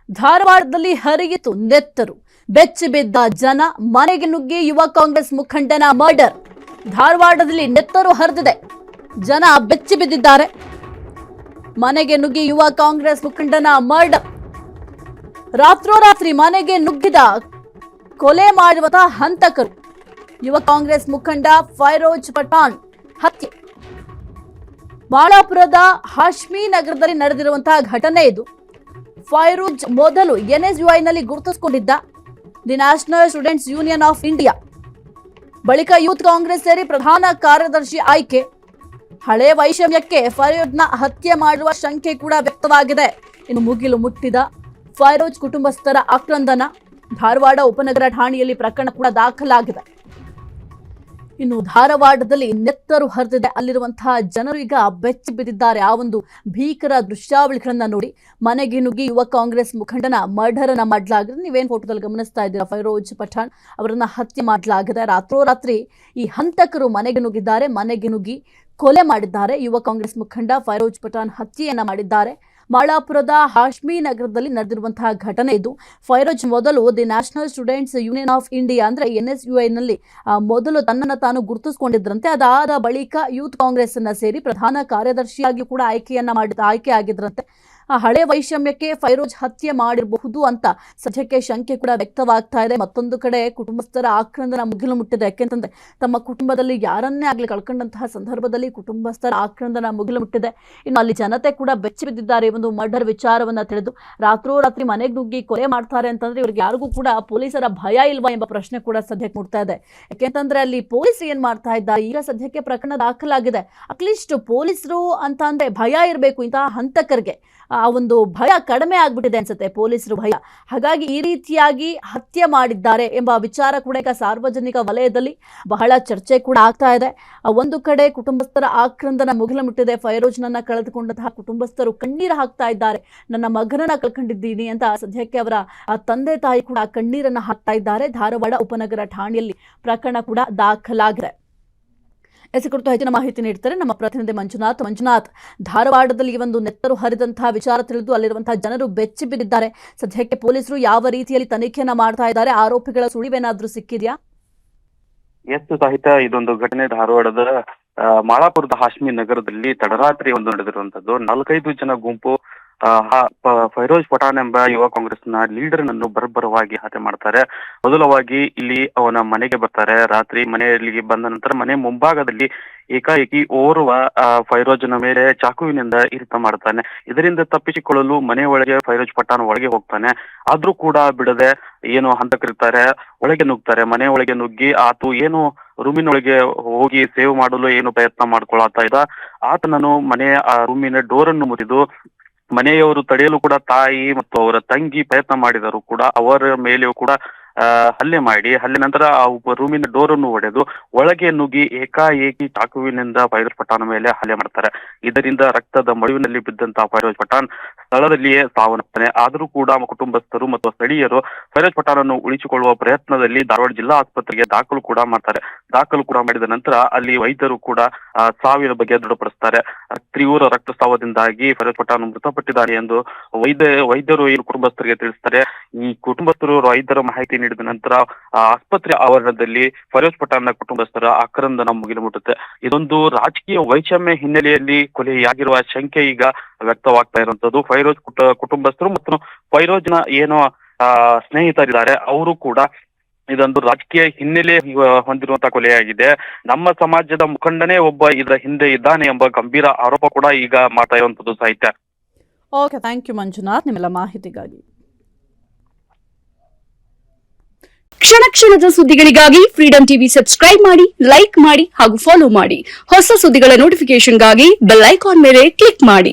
ಧಾರವಾಡದಲ್ಲಿ ಹರಿಯಿತು ನೆತ್ತರು. ಬೆಚ್ಚಿ ಬಿದ್ದ ಜನ, ಮನೆಗೆ ನುಗ್ಗಿ ಯುವ ಕಾಂಗ್ರೆಸ್ ಮುಖಂಡನ ಮರ್ಡರ್. ಧಾರವಾಡದಲ್ಲಿ ನೆತ್ತರು ಹರಿದಿದೆ, ಜನ ಬೆಚ್ಚಿ ಬಿದ್ದಿದ್ದಾರೆ. ಮನೆಗೆ ನುಗ್ಗಿ ಯುವ ಕಾಂಗ್ರೆಸ್ ಮುಖಂಡನ ಮರ್ಡರ್. ರಾತ್ರೋರಾತ್ರಿ ಮನೆಗೆ ನುಗ್ಗಿದ ಕೊಲೆ ಮಾಡುವಂತಹ ಹಂತಕರು. ಯುವ ಕಾಂಗ್ರೆಸ್ ಮುಖಂಡ ಫೈರೋಜ್ ಪಠಾಣ್ ಹತ್ಯೆ. ಬಾಳಾಪುರದ ಹಾಶ್ಮಿ ನಗರದಲ್ಲಿ ನಡೆದಿರುವಂತಹ ಘಟನೆ ಇದು. ಫೈರೋಜ್ ಮೊದಲು ಎನ್ಎಸ್ಯುಐನಲ್ಲಿ ಗುರುತಿಸಿಕೊಂಡಿದ್ದ the National Students Union of India, ಬಳಿಕ ಯೂತ್ ಕಾಂಗ್ರೆಸ್ ಸೇರಿ ಪ್ರಧಾನ ಕಾರ್ಯದರ್ಶಿ ಆಯ್ಕೆ. ಹಳೆ ವೈಷಮ್ಯಕ್ಕೆ ಫೈರೋಜ್ನ ಹತ್ಯೆ ಮಾಡುವ ಶಂಕೆ ಕೂಡ ವ್ಯಕ್ತವಾಗಿದೆ. ಇನ್ನು ಮುಗಿಲು ಮುಟ್ಟಿದ ಫೈರೋಜ್ ಕುಟುಂಬಸ್ಥರ ಆಕ್ರಂದನ. ಧಾರವಾಡ ಉಪನಗರ ಠಾಣೆಯಲ್ಲಿ ಪ್ರಕರಣ ಕೂಡ ದಾಖಲಾಗಿದೆ. ಇನ್ನು ಧಾರವಾಡದಲ್ಲಿ ನೆತ್ತರು ಹರಿದಿದೆ. ಅಲ್ಲಿರುವಂತಹ ಜನರು ಈಗ ಬೆಚ್ಚಿ ಬಿದ್ದಿದ್ದಾರೆ. ಆ ಒಂದು ಭೀಕರ ದೃಶ್ಯಾವಳಿಗಳನ್ನ ನೋಡಿ ಮನೆಗೆ ನುಗ್ಗಿ ಯುವ ಕಾಂಗ್ರೆಸ್ ಮುಖಂಡನ ಮರ್ಡರ್ ಅನ್ನ ಮಾಡಲಾಗಿದೆ. ನೀವೇನು ಫೋಟೋದಲ್ಲಿ ಗಮನಿಸ್ತಾ ಇದ್ದೀರಾ, ಫೈರೋಜ್ ಪಠಾಣ್ ಅವರನ್ನ ಹತ್ಯೆ ಮಾಡಲಾಗಿದೆ. ರಾತ್ರೋರಾತ್ರಿ ಈ ಹಂತಕರು ಮನೆಗೆ ನುಗ್ಗಿದ್ದಾರೆ, ಮನೆಗೆ ನುಗ್ಗಿ ಕೊಲೆ ಮಾಡಿದ್ದಾರೆ. ಯುವ ಕಾಂಗ್ರೆಸ್ ಮುಖಂಡ ಫೈರೋಜ್ ಪಠಾಣ್ ಹತ್ಯೆಯನ್ನ ಮಾಡಿದ್ದಾರೆ. ಬಾಳಾಪುರದ ಹಾಶ್ಮಿ ನಗರದಲ್ಲಿ ನಡೆದಿರುವಂತಹ ಘಟನೆ ಇದು. ಫೈರೋಜ್ ಮೊದಲು the National Students Union of India ಅಂದ್ರೆ ಎನ್ಎಸ್ಯುಐನಲ್ಲಿ ಮೊದಲು ತನ್ನನ್ನು ತಾನು ಗುರುತಿಸಿಕೊಂಡಿದ್ರಂತೆ. ಅದಾದ ಬಳಿಕ ಯೂತ್ ಕಾಂಗ್ರೆಸ್ ಅನ್ನ ಸೇರಿ ಪ್ರಧಾನ ಕಾರ್ಯದರ್ಶಿಯಾಗಿ ಕೂಡ ಆಯ್ಕೆ ಆಗಿದ್ರಂತೆ. ಹಳೆ ವೈಷಮ್ಯಕ್ಕೆ ಫೈರೋಜ್ ಹತ್ಯೆ ಮಾಡಿರಬಹುದು ಅಂತ ಸದ್ಯಕ್ಕೆ ಶಂಕೆ ಕೂಡ ವ್ಯಕ್ತವಾಗ್ತಾ ಇದೆ. ಮತ್ತೊಂದು ಕಡೆ ಕುಟುಂಬಸ್ಥರ ಆಕ್ರಂದನ ಮುಗಿಲು ಮುಟ್ಟಿದೆ. ಯಾಕೆಂತಂದ್ರೆ ತಮ್ಮ ಕುಟುಂಬದಲ್ಲಿ ಯಾರನ್ನೇ ಆಗ್ಲಿ ಕಳ್ಕೊಂಡಂತಹ ಸಂದರ್ಭದಲ್ಲಿ ಕುಟುಂಬಸ್ಥರ ಆಕ್ರಂದನ ಮುಗಿಲು ಮುಟ್ಟಿದೆ. ಇನ್ನು ಅಲ್ಲಿ ಜನತೆ ಕೂಡ ಬೆಚ್ಚಿ ಬಿದ್ದಿದ್ದಾರೆ. ಒಂದು ಮರ್ಡರ್ ವಿಚಾರವನ್ನ ತಿಳಿದು ರಾತ್ರೋರಾತ್ರಿ ಮನೆಗೆ ನುಗ್ಗಿ ಕೊಲೆ ಮಾಡ್ತಾರೆ ಅಂತಂದ್ರೆ ಇವ್ರಿಗೆ ಯಾರಿಗೂ ಕೂಡ ಪೊಲೀಸರ ಭಯ ಇಲ್ವಾ ಎಂಬ ಪ್ರಶ್ನೆ ಕೂಡ ಸದ್ಯಕ್ಕೆ ಮೂಡ್ತಾ ಇದೆ. ಯಾಕೆಂತಂದ್ರೆ ಅಲ್ಲಿ ಪೊಲೀಸ್ ಏನ್ ಮಾಡ್ತಾ ಇದ್ದಾರೆ, ಈಗ ಸದ್ಯಕ್ಕೆ ಪ್ರಕರಣ ದಾಖಲಾಗಿದೆ. ಅಟ್ಲೀಸ್ಟ್ ಪೊಲೀಸರು ಅಂತ ಅಂದ್ರೆ ಭಯ ಇರಬೇಕು. ಇಂತಹ ಹಂತಕರಿಗೆ ಆ ಒಂದು ಭಯ ಕಡಿಮೆ ಆಗ್ಬಿಟ್ಟಿದೆ ಅನ್ಸುತ್ತೆ, ಪೊಲೀಸರು ಭಯ. ಹಾಗಾಗಿ ಈ ರೀತಿಯಾಗಿ ಹತ್ಯೆ ಮಾಡಿದ್ದಾರೆ ಎಂಬ ವಿಚಾರ ಕೂಡ ಈಗ ಸಾರ್ವಜನಿಕ ವಲಯದಲ್ಲಿ ಬಹಳ ಚರ್ಚೆ ಕೂಡ ಆಗ್ತಾ ಇದೆ. ಒಂದು ಕಡೆ ಕುಟುಂಬಸ್ಥರ ಆಕ್ರಂದನ ಮುಗಿಲು ಮುಟ್ಟಿದೆ. ಫೈರೋಜ್ನನ್ನ ಕಳೆದುಕೊಂಡಂತಹ ಕುಟುಂಬಸ್ಥರು ಕಣ್ಣೀರು ಹಾಕ್ತಾ ಇದ್ದಾರೆ. ನನ್ನ ಮಗನನ್ನ ಕಳ್ಕೊಂಡಿದ್ದೀನಿ ಅಂತ ಸದ್ಯಕ್ಕೆ ಅವರ ತಂದೆ ತಾಯಿ ಕೂಡ ಕಣ್ಣೀರನ್ನ ಹಾಕ್ತಾ ಇದ್ದಾರೆ. ಧಾರವಾಡ ಉಪನಗರ ಠಾಣೆಯಲ್ಲಿ ಪ್ರಕರಣ ಕೂಡ ದಾಖಲಾಗಿದೆ. ಎಸ್ ಕುರಿತು ಹೆಚ್ಚಿನ ಮಾಹಿತಿ ನೀಡ್ತಾರೆ ನಮ್ಮ ಪ್ರತಿನಿಧಿ ಮಂಜುನಾಥ್. ಧಾರವಾಡದಲ್ಲಿ ಈ ಒಂದು ನೆತ್ತರು ಹರಿದಂತಹ ವಿಚಾರ ತಿಳಿದು ಅಲ್ಲಿರುವಂತಹ ಜನರು ಬೆಚ್ಚಿ ಬಿದ್ದಿದ್ದಾರೆ. ಸದ್ಯಕ್ಕೆ ಪೊಲೀಸರು ಯಾವ ರೀತಿಯಲ್ಲಿ ತನಿಖೆಯನ್ನ ಮಾಡ್ತಾ ಇದ್ದಾರೆ, ಆರೋಪಿಗಳ ಸುಳಿವೇನಾದ್ರೂ ಸಿಕ್ಕಿದೆಯಾ? ಎಷ್ಟು ಸಹಿತ ಇದೊಂದು ಘಟನೆ ಧಾರವಾಡದ ಮಾಳಾಪುರದ ಹಾಶ್ಮಿ ನಗರದಲ್ಲಿ ತಡರಾತ್ರಿ ಒಂದು ನಡೆದಿರುವಂತದ್ದು. 4-5 ಜನ ಗುಂಪು ಫೈರೋಜ್ ಪಠಾಣ್ ಎಂಬ ಯುವ ಕಾಂಗ್ರೆಸ್ನ ಲೀಡರ್ ನನ್ನು ಬರ್ಬರವಾಗಿ ಹತ್ಯೆ ಮಾಡ್ತಾರೆ. ಮೊದಲವಾಗಿ ಇಲ್ಲಿ ಅವನ ಮನೆಗೆ ಬರ್ತಾರೆ. ರಾತ್ರಿ ಮನೆಯಲ್ಲಿ ಬಂದ ನಂತರ ಮನೆ ಮುಂಭಾಗದಲ್ಲಿ ಏಕಾಏಕಿ ಓರ್ವ ಫೈರೋಜ್ನ ಮೇಲೆ ಚಾಕುವಿನಿಂದ ಇರಿತ ಮಾಡ್ತಾನೆ. ಇದರಿಂದ ತಪ್ಪಿಸಿಕೊಳ್ಳಲು ಮನೆ ಒಳಗೆ ಫೈರೋಜ್ ಪಠಾಣ್ ಒಳಗೆ ಹೋಗ್ತಾನೆ. ಆದ್ರೂ ಕೂಡ ಬಿಡದೆ ಏನು ಹಂತಕರಿರ್ತಾರೆ ಒಳಗೆ ನುಗ್ತಾರೆ. ಮನೆ ಒಳಗೆ ನುಗ್ಗಿ ಆತು ಏನು ರೂಮಿನೊಳಗೆ ಹೋಗಿ ಸೇವ್ ಮಾಡಲು ಏನು ಪ್ರಯತ್ನ ಮಾಡ್ಕೊಳತಾ ಇದ್ದ ಆತನನ್ನು ಮನೆಯ ರೂಮಿನ ಡೋರ್ ಅನ್ನು ಮುರಿದು ಮನೆಯವರು ತಡೆಯಲು ಕೂಡ ತಾಯಿ ಮತ್ತು ಅವರ ತಂಗಿ ಪ್ರಯತ್ನ ಮಾಡಿದರು ಕೂಡ ಅವರ ಮೇಲೆಯೂ ಕೂಡ ಹಲ್ಲೆ ಮಾಡಿ ನಂತರ ಆ ರೂಮಿನ ಡೋರ್ ಅನ್ನು ಒಡೆದು ಒಳಗೆ ನುಗ್ಗಿ ಏಕಾಏಕಿ ಚಾಕುವಿನಿಂದ ಫೈರೋಜ್ ಪಠಾಣ್ ಮೇಲೆ ಹಲ್ಲೆ ಮಾಡ್ತಾರೆ. ಇದರಿಂದ ರಕ್ತದ ಮಡುವಿನಲ್ಲಿ ಬಿದ್ದಂತಹ ಫೈರೋಜ್ ಪಠಾಣ್ ಸ್ಥಳದಲ್ಲಿಯೇ ಸಾವನ್ನಪ್ಪಾನೆ. ಆದರೂ ಕೂಡ ಕುಟುಂಬಸ್ಥರು ಮತ್ತು ಸ್ಥಳೀಯರು ಫೈರೋಜ್ ಪಠಾಣ್ ಅನ್ನು ಉಳಿಸಿಕೊಳ್ಳುವ ಪ್ರಯತ್ನದಲ್ಲಿ ಧಾರವಾಡ ಜಿಲ್ಲಾ ಆಸ್ಪತ್ರೆಗೆ ದಾಖಲು ಕೂಡ ಮಾಡ್ತಾರೆ. ದಾಖಲು ಕೂಡ ಮಾಡಿದ ನಂತರ ಅಲ್ಲಿ ವೈದ್ಯರು ಕೂಡ ಸಾವಿನ ಬಗ್ಗೆ ದೃಢಪಡಿಸ್ತಾರೆ. ತೀವ್ರ ರಕ್ತಸ್ರಾವದಿಂದಾಗಿ ಫೈರೋಜ್ ಪಠಾಣ್ ಮೃತಪಟ್ಟಿದ್ದಾರೆ ಎಂದು ವೈದ್ಯರು ಏನು ಕುಟುಂಬಸ್ಥರಿಗೆ ತಿಳಿಸ್ತಾರೆ. ಈ ಕುಟುಂಬಸ್ಥರು ವೈದ್ಯರ ಮಾಹಿತಿ ನೀಡಿದ ನಂತರ ಆಸ್ಪತ್ರೆ ಆವರಣದಲ್ಲಿ ಫೈರೋಜ್ ಪಠಾಣ್ನ ಕುಟುಂಬಸ್ಥರ ಆಕ್ರಂದನ ಮುಗಿಲು ಮುಟ್ಟುತ್ತೆ. ಇದೊಂದು ರಾಜಕೀಯ ವೈಷಮ್ಯ ಹಿನ್ನೆಲೆಯಲ್ಲಿ ಕೊಲೆಯಾಗಿರುವ ಶಂಕೆ ಈಗ ವ್ಯಕ್ತವಾಗ್ತಾ ಇರುವಂತದ್ದು. ಫೈರೋಜ್ ಕುಟುಂಬಸ್ಥರು ಮತ್ತು ಫೈರೋಜ್ನ ಏನು ಸ್ನೇಹಿತರಿದ್ದಾರೆ ಅವರು ಕೂಡ ಇದೊಂದು ರಾಜಕೀಯ ಹಿನ್ನೆಲೆ ಹೊಂದಿರುವಂತಹ ಕೊಲೆಯಾಗಿದೆ, ನಮ್ಮ ಸಮಾಜದ ಮುಖಂಡನೇ ಒಬ್ಬ ಇದರ ಹಿಂದೆ ಇದ್ದಾನೆ ಎಂಬ ಗಂಭೀರ ಆರೋಪ ಕೂಡ ಈಗ ಮಾಡ್ತಾ ಇರುವಂತದ್ದು ಸಾಹಿತ್ಯ. ಓಕೆ, ಥ್ಯಾಂಕ್ ಯು ಮಂಜುನಾಥ್ ನಿಮ್ಮೆಲ್ಲ ಮಾಹಿತಿಗಾಗಿ. ಕ್ಷಣ ಕ್ಷಣದ ಸುದ್ದಿಗಳಿಗಾಗಿ ಫ್ರೀಡಂ ಟಿವಿ ಸಬ್ಸ್ಕ್ರೈಬ್ ಮಾಡಿ, ಲೈಕ್ ಮಾಡಿ ಹಾಗೂ ಫಾಲೋ ಮಾಡಿ. ಹೊಸ ಸುದ್ದಿಗಳ ನೋಟಿಫಿಕೇಶನ್ಗಾಗಿ ಬೆಲ್ ಐಕಾನ್ ಮೇಲೆ ಕ್ಲಿಕ್ ಮಾಡಿ.